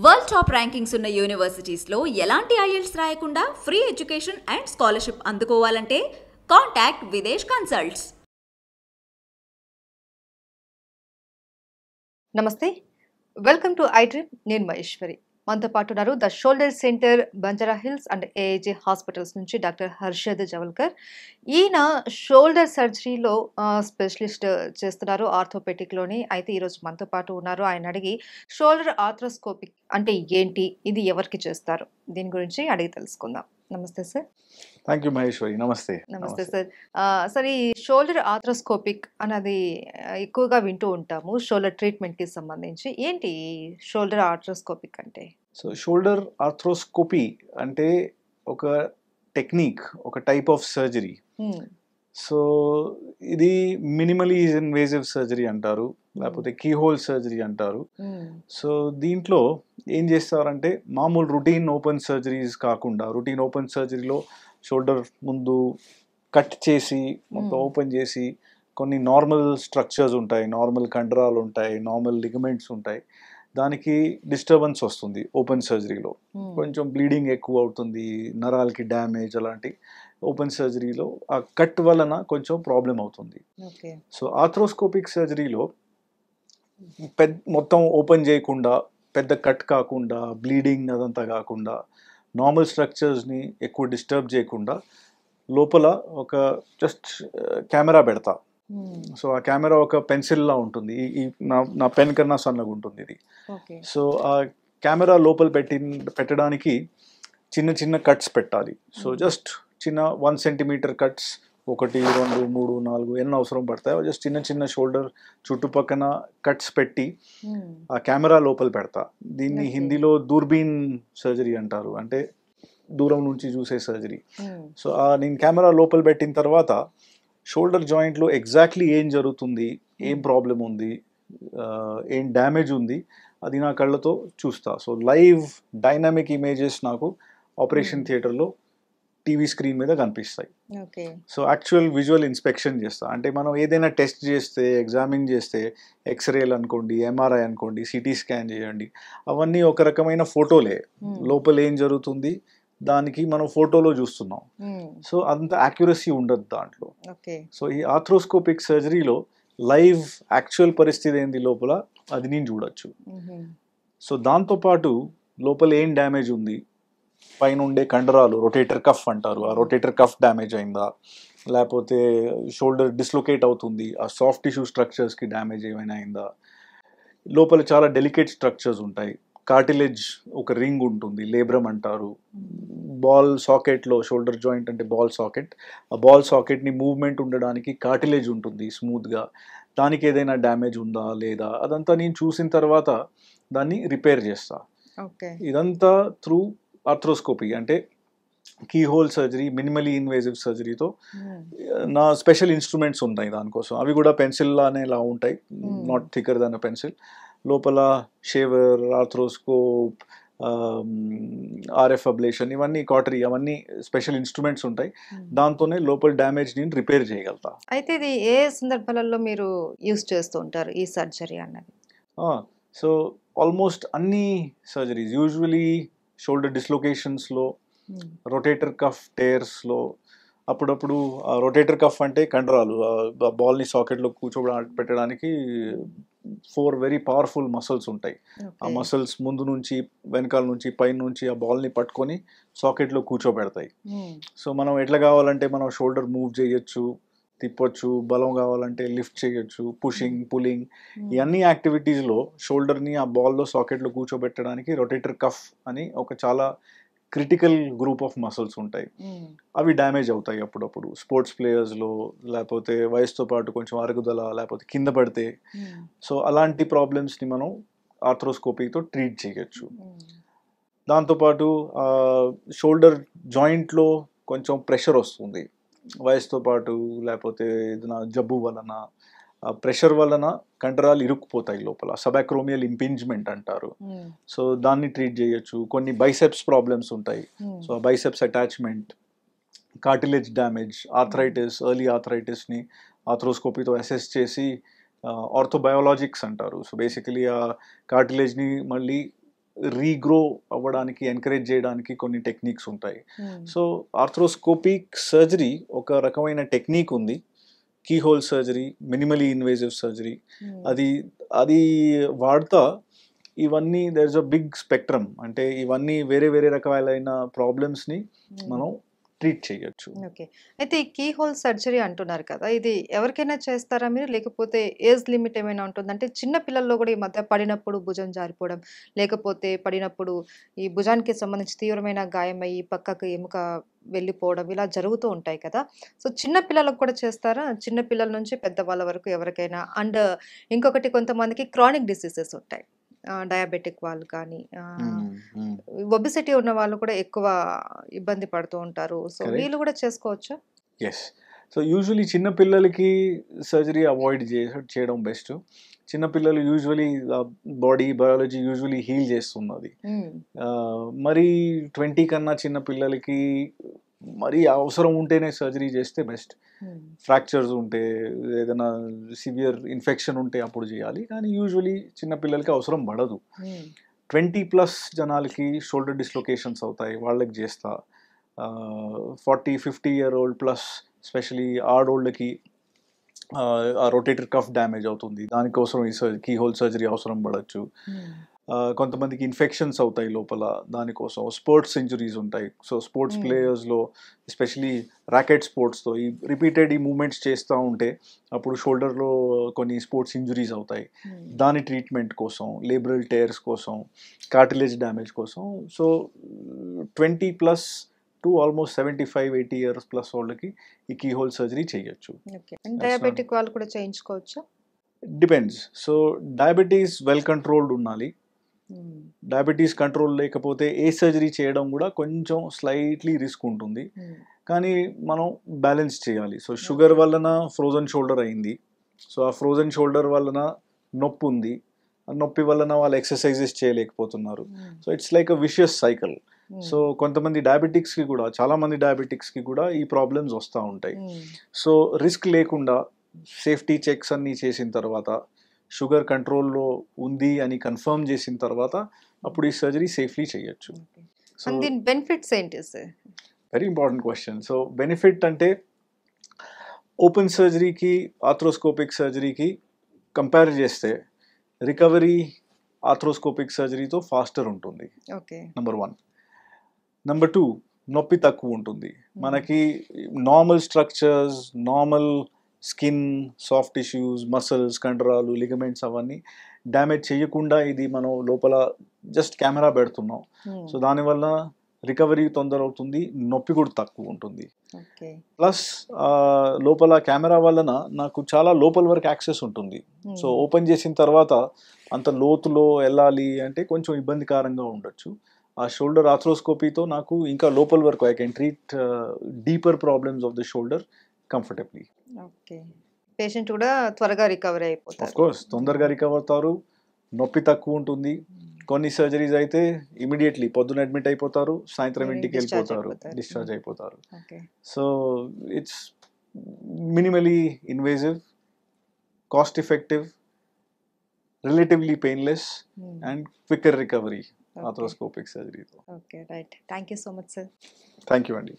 World top rankings ఉన్న యూనివర్సిటీస్లో ఎలాంటి IELTS రాయకుండా ఫ్రీ ఎడ్యుకేషన్ అండ్ స్కాలర్షిప్ అందుకోవాలంటే కాంటాక్ట్ విదేశ్ కన్సల్ట్స్. నమస్తే, వెల్కమ్ టు ఐడ్రీమ్. నేను మహేశ్వరి. మనతో పాటు ఉన్నారు the shoulder centre, Banjara hills and AAJ hospitals నుంచి డాక్టర్ హర్షద్ జవల్కర్. ఈయన షోల్డర్ సర్జరీలో స్పెషలిస్ట్ చేస్తున్నారు, ఆర్థోపెటిక్లోని. అయితే ఈరోజు మనతో పాటు ఉన్నారు. ఆయన అడిగి షోల్డర్ ఆర్థ్రోస్కోపిక్ అంటే ఏంటి, ఇది ఎవరికి చేస్తారు, దీని గురించి అడిగి తెలుసుకుందాం. నమస్తే సార్. Thank you Maheshwari. నమస్తే. నమస్తే సార్. సార్, ఈ షోల్డర్ ఆర్థ్రోస్కోపిక్ అనేది ఎక్కువగా వింటూ ఉంటాము షోల్డర్ ట్రీట్మెంట్కి సంబంధించి. ఏంటి షోల్డర్ ఆర్థ్రోస్కోపిక్ అంటే? సో షోల్డర్ ఆర్థ్రోస్కోపీ అంటే ఒక టెక్నిక్, ఒక టైప్ ఆఫ్ సర్జరీ. సో ఇది మినిమలీ ఇన్వేజివ్ సర్జరీ అంటారు, లేకపోతే కీహోల్ సర్జరీ అంటారు. సో దీంట్లో ఏం చేస్తారంటే మామూలు రొటీన్ ఓపెన్ సర్జరీస్ కాకుండా, రొటీన్ ఓపెన్ సర్జరీలో షోల్డర్ ముందు కట్ చేసి మొత్తం ఓపెన్ చేసి కొన్ని నార్మల్ స్ట్రక్చర్స్ ఉంటాయి, నార్మల్ కండరాలు ఉంటాయి, నార్మల్ లిగమెంట్స్ ఉంటాయి. దానికి డిస్టర్బెన్స్ వస్తుంది ఓపెన్ సర్జరీలో, కొంచెం బ్లీడింగ్ ఎక్కువ అవుతుంది, నరాలకి డ్యామేజ్, అలాంటి ఓపెన్ సర్జరీలో ఆ కట్ వలన కొంచెం ప్రాబ్లం అవుతుంది. సో ఆర్థ్రోస్కోపిక్ సర్జరీలో మొత్తం ఓపెన్ చేయకుండా, పెద్ద కట్ కాకుండా, బ్లీడింగ్ అదంతా కాకుండా, నార్మల్ స్ట్రక్చర్స్ని ఎక్కువ డిస్టర్బ్ చేయకుండా లోపల ఒక జస్ట్ కెమెరా పెడతా. సో ఆ కెమెరా ఒక పెన్సిల్లా ఉంటుంది, ఈ నా పెన్ కన్నా సన్నగా ఉంటుంది ఇది. సో ఆ కెమెరా లోపల పెట్టడానికి చిన్న చిన్న కట్స్ పెట్టాలి. సో జస్ట్ చిన్న 1 సెంటీమీటర్ కట్స్, 1, 2, 3, 4 ఎన్ని అవసరం పడతాయో జస్ట్ చిన్న చిన్న షోల్డర్ చుట్టుపక్కన కట్స్ పెట్టి ఆ కెమెరా లోపల పెడతా. దీన్ని హిందీలో దూర్బీన్ సర్జరీ అంటారు, అంటే దూరం నుంచి చూసే సర్జరీ. సో నేను కెమెరా లోపల పెట్టిన తర్వాత షోల్డర్ జాయింట్లో ఎగ్జాక్ట్లీ ఏం జరుగుతుంది, ఏం ప్రాబ్లం ఉంది, ఏం డ్యామేజ్ ఉంది, అది నా కళ్ళతో చూస్తా. సో లైవ్ డైనామిక్ ఇమేజెస్ నాకు ఆపరేషన్ థియేటర్లో టీవీ స్క్రీన్ మీద కనిపిస్తాయి. సో యాక్చువల్ విజువల్ ఇన్స్పెక్షన్ చేస్తా. అంటే మనం ఏదైనా టెస్ట్ చేస్తే, ఎగ్జామిన్ చేస్తే, ఎక్స్రేలు అనుకోండి, ఎంఆర్ఐ అనుకోండి, సిటీ స్కాన్ చేయండి, అవన్నీ ఒక రకమైన ఫోటోలే. లోపల ఏం జరుగుతుంది దానికి మనం ఫోటోలో చూస్తున్నాం. సో అంత యాక్యురసీ ఉండదు దాంట్లో. సో ఈ ఆర్థ్రోస్కోపిక్ సర్జరీలో లైవ్ యాక్చువల్ పరిస్థితి ఏంది లోపల, అది నేను చూడొచ్చు. సో దాంతోపాటు లోపల ఏం డ్యామేజ్ ఉంది, పైన ఉండే కండరాలు, రొటేటర్ కఫ్ అంటారు, ఆ రొటేటర్ కఫ్ డ్యామేజ్ అయిందా, లేకపోతే షోల్డర్ డిస్లొకేట్ అవుతుంది, ఆ సాఫ్ట్ టిష్యూ స్ట్రక్చర్స్కి డ్యామేజ్ ఏమైనా అయిందా, లోపల చాలా డెలికేట్ స్ట్రక్చర్స్ ఉంటాయి. కార్టిలేజ్ ఒక రింగ్ ఉంటుంది, లేబ్రమ్ అంటారు. బాల్ సాకెట్లో, షోల్డర్ జాయింట్ అంటే బాల్ సాకెట్, ఆ బాల్ సాకెట్ని మూవ్మెంట్ ఉండడానికి కార్టిలేజ్ ఉంటుంది స్మూత్గా. దానికి ఏదైనా డ్యామేజ్ ఉందా లేదా, అదంతా నేను చూసిన తర్వాత దాన్ని రిపేర్ చేస్తా. ఇదంతా త్రూ ఆర్థ్రోస్కోపీ, అంటే కీహోల్ సర్జరీ, మినిమలీ ఇన్వేజివ్ సర్జరీతో. నా స్పెషల్ ఇన్స్ట్రుమెంట్స్ ఉంటాయి దానికోసం, అవి కూడా పెన్సిల్ లానే ఇలా ఉంటాయి, నాట్ థిక్కర్ దాన్ పెన్సిల్. లోపల షేవర్, ఆర్థ్రోస్కోప్, ఆర్ఎఫ్ అబ్లేషన్, ఇవన్నీ కాటరీ, అవన్నీ స్పెషల్ ఇన్స్ట్రుమెంట్స్ ఉంటాయి. దాంతోనే లోపల డ్యామేజ్ ని రిపేర్ చేయగలుగుతా. అయితే ఇది ఏ సందర్భాలలో మీరు యూజ్ చేస్తూ ఉంటారు ఈ సర్జరీ అన్నది? సో ఆల్మోస్ట్ అన్ని సర్జరీస్, యూజువలీ షోల్డర్ డిస్లొకేషన్స్లో, రొటేటర్ కఫ్ టేర్స్లో, అప్పుడప్పుడు రొటేటర్ కఫ్ అంటే కండరాలు, బాల్ని సాకెట్లో పెట్టడానికి 4 వెరీ పవర్ఫుల్ మసిల్స్ ఉంటాయి. ఆ మసిల్స్ ముందు నుంచి, వెనకాల నుంచి, పైన నుంచి ఆ బాల్ని పట్టుకొని సాకెట్లో కూర్చోబెడతాయి. సో మనం ఎట్లా కావాలంటే మనం షోల్డర్ మూవ్ చేయొచ్చు, తిప్పొచ్చు, బలం కావాలంటే లిఫ్ట్ చేయొచ్చు, పుషింగ్, పుల్లింగ్, ఈ అన్ని యాక్టివిటీస్లో షోల్డర్ని ఆ బాల్లో సాకెట్లో కూర్చోబెట్టడానికి రొటేటర్ కఫ్ అని ఒక చాలా క్రిటికల్ గ్రూప్ ఆఫ్ మసిల్స్ ఉంటాయి. అవి డ్యామేజ్ అవుతాయి అప్పుడప్పుడు స్పోర్ట్స్ ప్లేయర్స్లో, లేకపోతే వయసుతో పాటు కొంచెం అరుగుదల, లేకపోతే కింద పడితే. సో అలాంటి ప్రాబ్లమ్స్ని మనం ఆర్థ్రోస్కోపీతో ట్రీట్ చేయొచ్చు. దాంతోపాటు షోల్డర్ జాయింట్లో కొంచెం ప్రెషర్ వస్తుంది వయసుతో పాటు, లేకపోతే ఏదైనా జబ్బు వలన, ప్రెషర్ వలన కండరాలు ఇరుక్కుపోతాయి లోపల, సబాక్రోమియల్ ఇంపింజ్మెంట్ అంటారు. సో దాన్ని ట్రీట్ చేయొచ్చు. కొన్ని బైసెప్స్ ప్రాబ్లమ్స్ ఉంటాయి, so biceps attachment, cartilage damage, arthritis, early ఆర్థరైటిస్ని ఆర్థ్రోస్కోపీతో అసెస్ చేసి ఆర్థోబయోలాజిక్స్ అంటారు. సో బేసికలీ ఆ కార్టిలేజ్ని మళ్ళీ రీగ్రో అవ్వడానికి ఎంకరేజ్ చేయడానికి కొన్ని టెక్నిక్స్ ఉంటాయి. సో ఆర్థ్రోస్కోపిక్ సర్జరీ ఒక రకమైన టెక్నిక్ ఉంది, key hole surgery, minimally invasive surgery. అది అది వాడతా ఇవన్నీ there is a big spectrum, అంటే ఇవన్నీ వేరే వేరే రకాలైన ప్రాబ్లమ్స్ని మనం ట్రీట్ చేయొచ్చు. ఓకే. అయితే ఈ కీ హోల్ సర్జరీ అంటున్నారు కదా, ఇది ఎవరికైనా చేస్తారా మీరు, లేకపోతే ఏజ్ లిమిట్ ఏమైనా ఉంటుందా? అంటే చిన్న పిల్లల్లో కూడా ఈ మధ్య పడినప్పుడు భుజం జారిపోవడం, లేకపోతే పడినప్పుడు ఈ భుజానికి సంబంధించి తీవ్రమైన గాయమయ్యి పక్కకు ఎముక వెళ్ళిపోవడం, ఇలా జరుగుతూ ఉంటాయి కదా. సో చిన్న పిల్లలకు కూడా చేస్తారా? చిన్న పిల్లల నుంచి పెద్దవాళ్ళ వరకు ఎవరికైనా. అండ్ ఇంకొకటి, కొంతమందికి క్రానిక్ డిసీజెస్ ఉంటాయి, డయాబెటిక్ వాళ్ళు కానీ, ఒబిసిటీ ఉన్న వాళ్ళు కూడా ఎక్కువ ఇబ్బంది పడుతూ ఉంటారు. So Correct. వీళ్ళు కూడా చేసుకోవచ్చా? ఎస్. సో యూజువలీ చిన్నపిల్లలకి సర్జరీ అవాయిడ్ చేయడం బెస్ట్. చిన్నపిల్లలు usually body biology usually heal చేస్తున్నది. మరి 20 కన్నా చిన్న పిల్లలకి మరీ అవసరం ఉంటేనే సర్జరీ చేస్తే బెస్ట్. ఫ్రాక్చర్స్ ఉంటే, ఏదైనా సివియర్ ఇన్ఫెక్షన్ ఉంటే అప్పుడు చేయాలి, కానీ యూజువలీ చిన్నపిల్లలకి అవసరం పడదు. 20+ జనాలకి షోల్డర్ డిస్లొకేషన్స్ అవుతాయి, వాళ్ళకి చేస్తా. 40-50 ఇయర్ ఓల్డ్ ప్లస్ స్పెషలీ ఆడోళ్ళకి ఆ రొటేటర్ కఫ్ డ్యామేజ్ అవుతుంది, దానికోసం ఈ కీ హోల్ సర్జరీ అవసరం పడవచ్చు. కొంతమందికి ఇన్ఫెక్షన్స్ అవుతాయి లోపల, దానికోసం స్పోర్ట్స్ ఇంజురీస్ ఉంటాయి. సో స్పోర్ట్స్ ప్లేయర్స్లో ఎస్పెషలీ ర్యాకెట్ స్పోర్ట్స్తో ఈ రిపీటెడ్ ఈ మూమెంట్స్ చేస్తూ ఉంటే అప్పుడు షోల్డర్లో కొన్ని స్పోర్ట్స్ ఇంజురీస్ అవుతాయి, దాని ట్రీట్మెంట్ కోసం, లేబ్రల్ టేర్స్ కోసం, కార్టిలేజ్ డ్యామేజ్ కోసం. So 20+ to almost 75-80 years plus వాళ్ళకి ఈ కీ హోల్ సర్జరీ చేయొచ్చు. డయాబెటిక్ వాళ్ళు కూడా చేయించుకోవచ్చా? Depends. So diabetes well controlled ఉండాలి. డయాబెటీస్ కంట్రోల్ లేకపోతే ఏ సర్జరీ చేయడం కూడా కొంచెం స్లైట్లీ రిస్క్ ఉంటుంది, కానీ మనం బ్యాలెన్స్ చేయాలి. సో షుగర్ వలన ఫ్రోజన్ షోల్డర్ అయింది, సో ఆ ఫ్రోజన్ షోల్డర్ వలన నొప్పి ఉంది, ఆ నొప్పి వలన వాళ్ళు ఎక్సర్సైజెస్ చేయలేకపోతున్నారు. So it's like a vicious cycle. So కొంతమంది డయాబెటిక్స్కి కూడా, చాలామంది డయాబెటిక్స్కి కూడా ఈ ప్రాబ్లమ్స్ వస్తూ ఉంటాయి. సో రిస్క్ లేకుండా సేఫ్టీ చెక్స్ అన్నీ చేసిన తర్వాత, షుగర్ కంట్రోల్లో ఉంది అని కన్ఫర్మ్ చేసిన తర్వాత అప్పుడు ఈ సర్జరీ సేఫ్లీ చేయొచ్చు. సో దీని బెనిఫిట్స్ ఏంటి sir? Very important question. So benefit అంటే ఓపెన్ సర్జరీకి ఆర్థ్రోస్కోపిక్ సర్జరీకి కంపేర్ చేస్తే రికవరీ ఆర్థ్రోస్కోపిక్ సర్జరీతో ఫాస్టర్ ఉంటుంది, నెంబర్ 1. నెంబర్ 2, నొప్పి తక్కువ ఉంటుంది. మనకి normal structures, normal skin, soft tissues, muscles, కండరాలు, లిగమెంట్స్ అవన్నీ డ్యామేజ్ చేయకుండా ఇది మనం లోపల జస్ట్ కెమెరా పెడుతున్నాం. సో దానివల్ల రికవరీ తొందర అవుతుంది, నొప్పి కూడా తక్కువ ఉంటుంది. ప్లస్ లోపల కెమెరా వలన నాకు చాలా లోపల వరకు యాక్సెస్ ఉంటుంది. సో ఓపెన్ చేసిన తర్వాత అంత లోతులో వెళ్ళాలి అంటే కొంచెం ఇబ్బందికరంగా ఉండొచ్చు. ఆ షోల్డర్ ఆర్థ్రోస్కోపీతో నాకు ఇంకా లోపల వరకు I can treat deeper problems of the shoulder comfortably. Okay. Patient కూడా త్వరగా రికవర్ అయిపోతారు. ఆఫ్ కోర్స్ తొందరగా రికవర్ అవుతారు, నొప్పి తక్కువ ఉంటుంది. కొన్ని సర్జరీస్ అయితే ఇమీడియట్లీ పొద్దున అడ్మిట్ అయిపోతారు, సాయంత్రం ఇంటికి వెళ్ళిపోతారు, డిశ్చార్జ్ అయిపోతారు. So it's minimally invasive, cost effective, relatively painless and quicker recovery arthroscopic సర్జరీతో. Okay, right. Thank you so much sir. Thank you అండి.